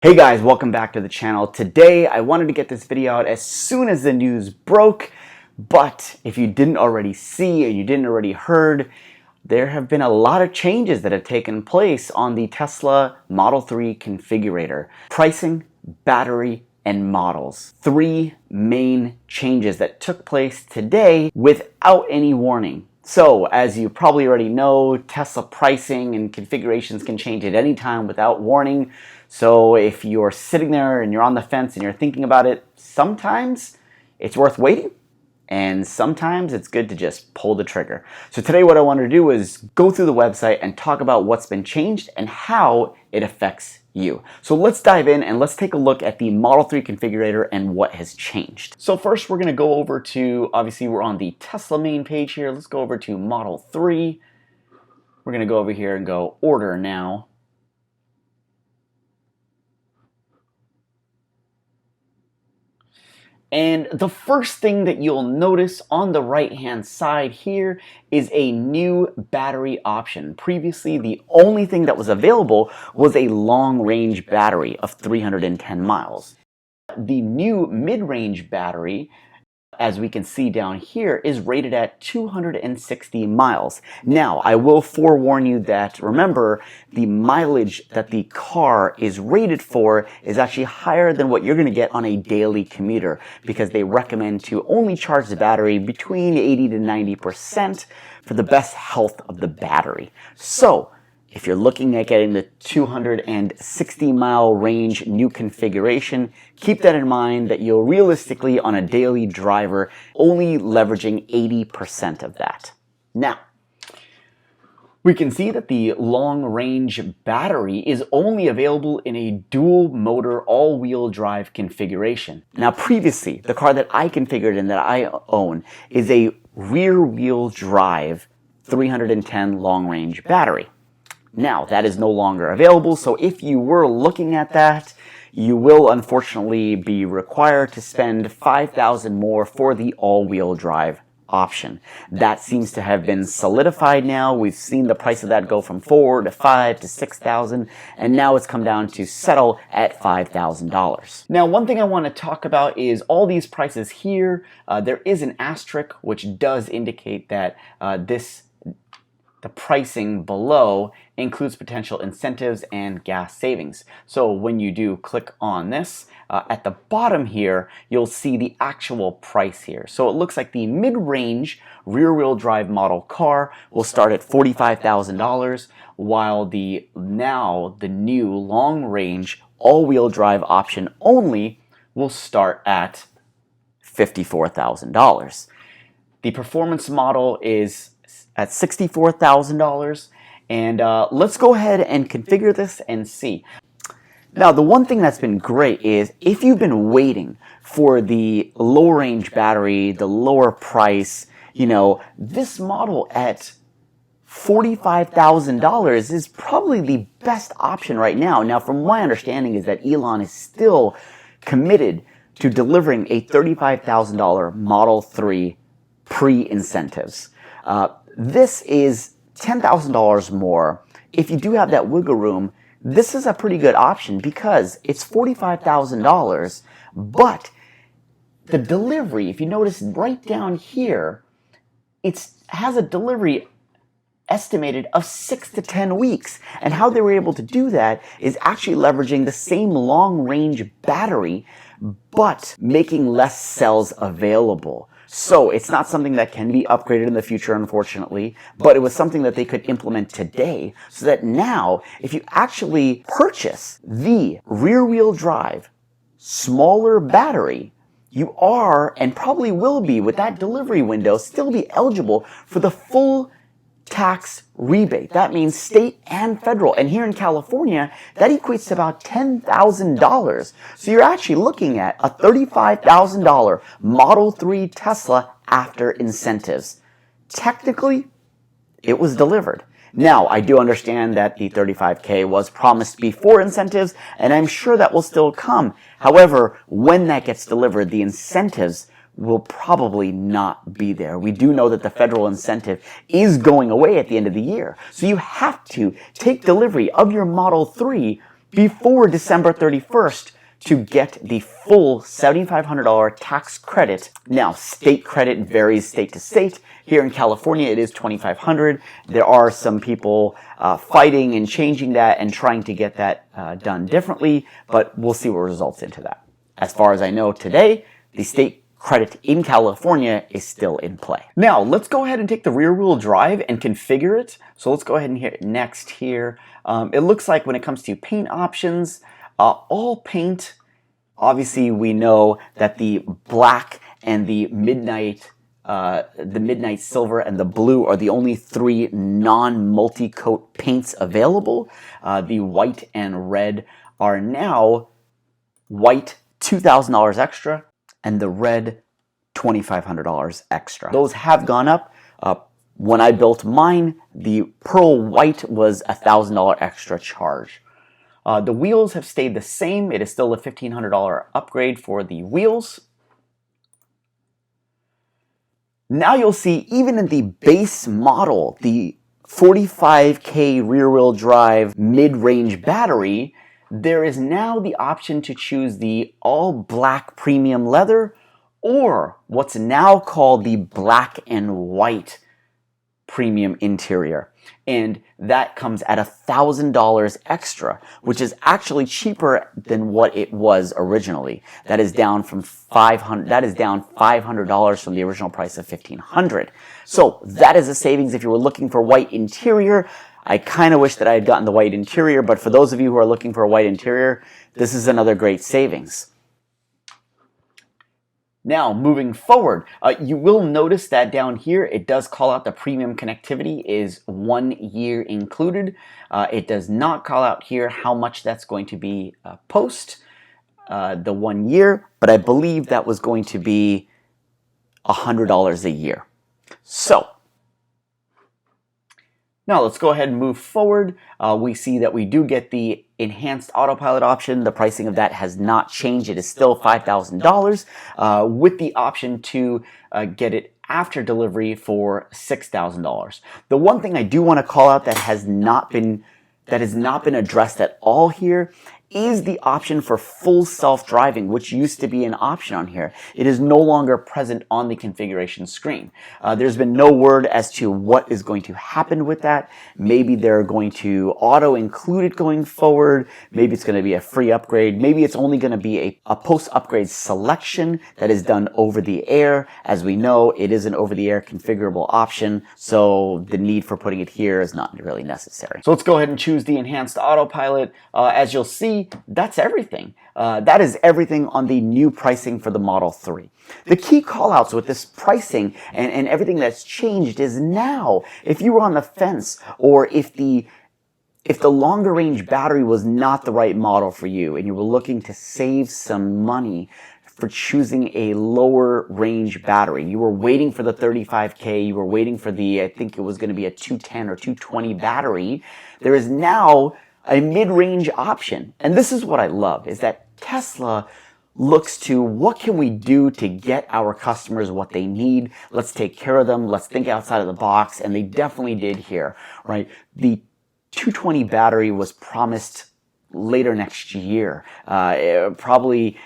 Hey guys, welcome back to the channel. Today I wanted to get this video out as soon as the news broke, but if you didn't already see and you didn't already heard, there have been a lot of changes that have taken place on the Tesla Model 3 configurator. Pricing, battery, and models. Three main changes that took place today without any warning. So, as you probably already know, Tesla pricing and configurations can change at any time without warning. So if you're sitting there and you're on the fence and you're thinking about it, sometimes it's worth waiting and sometimes it's good to just pull the trigger. So today what I wanted to do is go through the website and talk about what's been changed and how it affects you. So let's dive in and let's take a look at the Model 3 configurator and what has changed. So first we're going to go over to, obviously we're on the Tesla main page here. Let's go over to Model 3. We're going to go over here and go order now. And the first thing that you'll notice on the right-hand side here is a new battery option. Previously, the only thing that was available was a long-range battery of 310 miles. The new mid-range battery, as we can see down here, is rated at 260 miles. Now, I will forewarn you that, remember, the mileage that the car is rated for is actually higher than what you're going to get on a daily commuter, because they recommend to only charge the battery between 80 to 90% for the best health of the battery. So, if you're looking at getting the 260 mile range new configuration, keep that in mind that you're realistically on a daily driver only leveraging 80% of that. Now, we can see that the long range battery is only available in a dual motor all-wheel drive configuration. Now previously, the car that I configured and that I own is a rear wheel drive 310 long range battery. Now, that is no longer available, so if you were looking at that, you will unfortunately be required to spend $5,000 more for the all-wheel drive option. That seems to have been solidified now. We've seen the price of that go from $4,000 to $5,000 to $6,000, and now it's come down to settle at $5,000. Now, one thing I want to talk about is all these prices here. There is an asterisk, which does indicate that the pricing below includes potential incentives and gas savings. So when you do click on this, at the bottom here, you'll see the actual price here. So it looks like the mid-range rear-wheel drive model car will start at $45,000, while the new long-range all-wheel drive option only will start at $54,000. The performance model is at $64,000, and let's go ahead and configure this and see. Now, the one thing that's been great is if you've been waiting for the low range battery, the lower price, this model at $45,000 is probably the best option right now. Now, from my understanding is that Elon is still committed to delivering a $35,000 Model 3 pre-incentives. This is $10,000 more. If you do have that wiggle room, this is a pretty good option because it's $45,000, but the delivery, if you notice right down here, it has a delivery estimated of 6 to 10 weeks. And how they were able to do that is actually leveraging the same long-range battery, but making less cells available. So it's not something that can be upgraded in the future, unfortunately, but it was something that they could implement today so that now, if you actually purchase the rear-wheel drive, smaller battery, you are, and probably will be with that delivery window, still be eligible for the full tax rebate. That means state and federal. And here in California, that equates to about $10,000. So you're actually looking at a $35,000 Model 3 Tesla after incentives. Technically, it was delivered. Now, I do understand that the $35K was promised before incentives, and I'm sure that will still come. However, when that gets delivered, the incentives will probably not be there. We do know that the federal incentive is going away at the end of the year. So you have to take delivery of your Model 3 before December 31st to get the full $7,500 tax credit. Now, state credit varies state to state. Here in California, it is $2,500. There are some people fighting and changing that and trying to get that done differently, but we'll see what results into that. As far as I know today, the state credit in California is still in play. Now, let's go ahead and take the rear wheel drive and configure it. So let's go ahead and hit next here. It looks like when it comes to paint options, all paint, obviously we know that the black and the midnight silver and the blue are the only three non-multi-coat paints available. The white and red are now white $2,000 extra and the red $2,500 extra. Those have gone up. When I built mine, the pearl white was $1,000 extra charge. The wheels have stayed the same. It is still a $1,500 upgrade for the wheels. Now you'll see even in the base model, the 45K rear-wheel drive mid-range battery, there is now the option to choose the all-black premium leather or what's now called the black and white premium interior. And that comes at $1,000 extra, which is actually cheaper than what it was originally. That is down from $500 from the original price of $1,500. So that is a savings if you were looking for white interior. I kind of wish that I had gotten the white interior, but for those of you who are looking for a white interior, this is another great savings. Now, moving forward, you will notice that down here, it does call out the premium connectivity is 1 year included. It does not call out here how much that's going to be post the 1 year, but I believe that was going to be $100 a year. So, now let's go ahead and move forward. We see that we do get the enhanced autopilot option. The pricing of that has not changed. It is still $5,000 with the option to get it after delivery for $6,000. The one thing I do want to call out that has not been addressed at all here is the option for full self-driving, which used to be an option on here. It is no longer present on the configuration screen. There's been no word as to what is going to happen with that. Maybe they're going to auto-include it going forward. Maybe it's going to be a free upgrade. Maybe it's only going to be a post-upgrade selection that is done over the air. As we know, it is an over-the-air configurable option, so the need for putting it here is not really necessary. So let's go ahead and choose the enhanced autopilot. As you'll see, that's everything. That is everything on the new pricing for the Model 3. The key callouts with this pricing and everything that's changed is now, if you were on the fence or if the longer range battery was not the right model for you and you were looking to save some money for choosing a lower range battery, you were waiting for the 35K, you were waiting for the, I think it was going to be a 210 or 220 battery, there is now a mid-range option. And this is what I love, is that Tesla looks to what can we do to get our customers what they need. Let's take care of them. Let's think outside of the box. And they definitely did here, right? The 220 battery was promised later next year, probably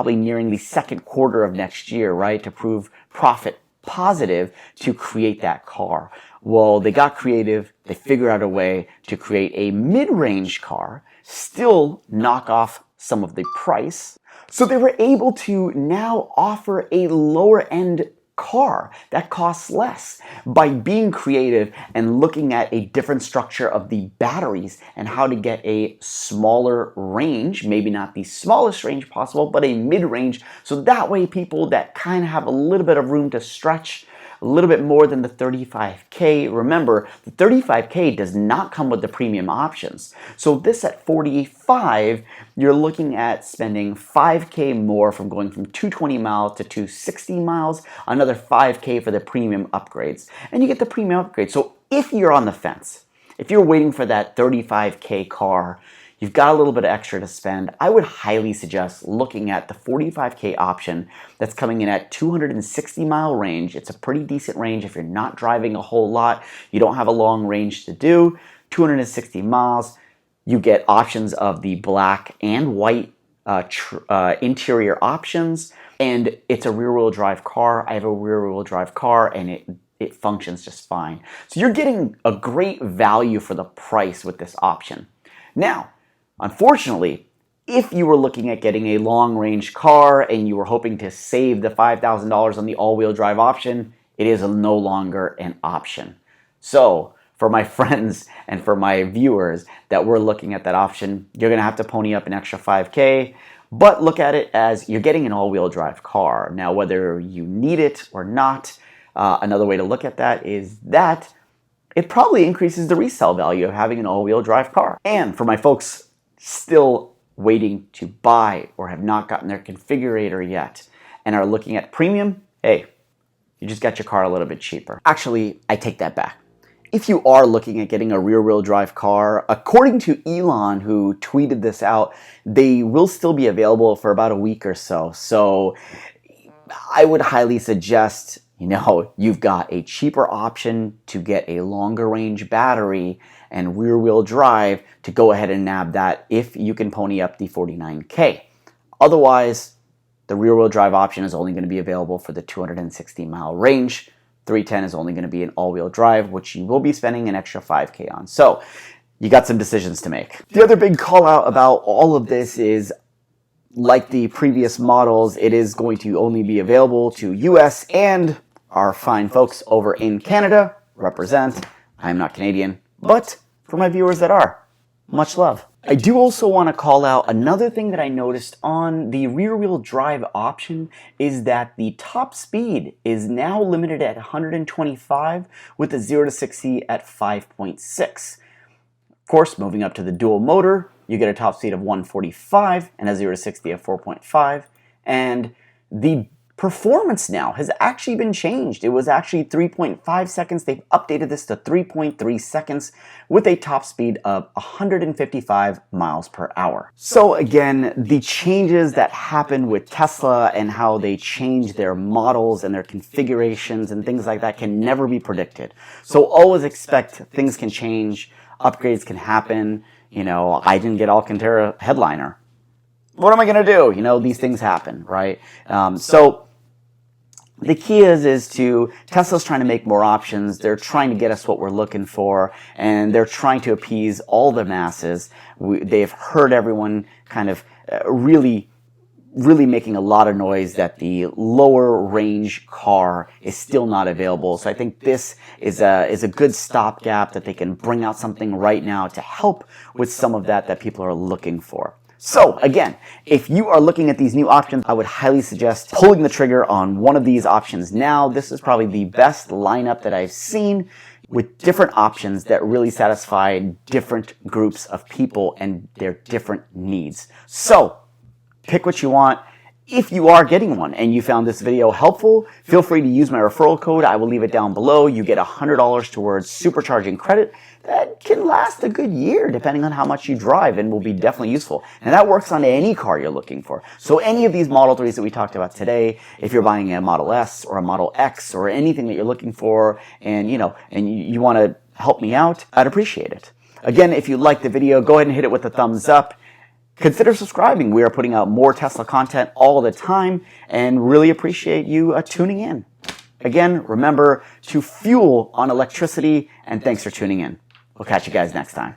nearing the second quarter of next year, right? To prove profit positive to create that car. Well, they got creative. They figured out a way to create a mid-range car, still knock off some of the price. So they were able to now offer a lower-end car that costs less by being creative and looking at a different structure of the batteries and how to get a smaller range, maybe not the smallest range possible, but a mid-range. So that way people that kind of have a little bit of room to stretch, a little bit more than the 35K. Remember, the 35K does not come with the premium options. So this at 45, you're looking at spending 5K more from going from 220 miles to 260 miles, another 5K for the premium upgrades. And you get the premium upgrade. So if you're on the fence, if you're waiting for that 35K car, you've got a little bit of extra to spend, I would highly suggest looking at the 45K option that's coming in at 260 mile range. It's a pretty decent range if you're not driving a whole lot, you don't have a long range to do, 260 miles. You get options of the black and white interior options, and it's a rear-wheel drive car. I have a rear-wheel drive car, and it functions just fine. So you're getting a great value for the price with this option. Now, unfortunately, if you were looking at getting a long-range car and you were hoping to save the $5,000 on the all-wheel drive option, it is no longer an option. So for my friends and for my viewers that were looking at that option, you're going to have to pony up an extra $5K, but look at it as you're getting an all-wheel drive car. Now, whether you need it or not, another way to look at that is that it probably increases the resale value of having an all-wheel drive car. And for my folks still waiting to buy or have not gotten their configurator yet and are looking at premium, hey, you just got your car a little bit cheaper. Actually, I take that back. If you are looking at getting a rear-wheel drive car, according to Elon, who tweeted this out, they will still be available for about a week or so. So I would highly suggest, you've got a cheaper option to get a longer range battery and rear-wheel drive to go ahead and nab that if you can pony up the $49K. Otherwise, the rear-wheel drive option is only going to be available for the 260-mile range. 310 is only going to be an all-wheel drive, which you will be spending an extra $5K on. So you got some decisions to make. The other big call out about all of this is, like the previous models, it is going to only be available to US and our fine folks over in Canada. Represent. I'm not Canadian, but for my viewers that are, much love. I do also want to call out another thing that I noticed on the rear-wheel drive option is that the top speed is now limited at 125 with the 0 to 60 at 5.6. Of course, moving up to the dual motor, you get a top speed of 145 and a 0 to 60 of 4.5. And the performance now has actually been changed. It was actually 3.5 seconds. They've updated this to 3.3 seconds with a top speed of 155 miles per hour. So again, the changes that happen with Tesla and how they change their models and their configurations and things like that can never be predicted. So always expect things can change, upgrades can happen. I didn't get Alcantara headliner. What am I going to do? These things happen, right? So the key is to, Tesla's trying to make more options. They're trying to get us what we're looking for, and they're trying to appease all the masses. They've heard everyone kind of really making a lot of noise that the lower range car is still not available. So I think this is a good stopgap that they can bring out something right now to help with some of that people are looking for. So again, if you are looking at these new options, I would highly suggest pulling the trigger on one of these options now. This is probably the best lineup that I've seen with different options that really satisfy different groups of people and their different needs. So pick what you want. If you are getting one and you found this video helpful, feel free to use my referral code. I will leave it down below. You get $100 towards supercharging credit that can last a good year depending on how much you drive and will be definitely useful. And that works on any car you're looking for. So any of these Model 3s that we talked about today, if you're buying a Model S or a Model X or anything that you're looking for and you want to help me out, I'd appreciate it. Again, if you liked the video, go ahead and hit it with a thumbs up. Consider subscribing. We are putting out more Tesla content all the time and really appreciate you tuning in. Again, remember to fuel on electricity, and thanks for tuning in. We'll catch you guys next time.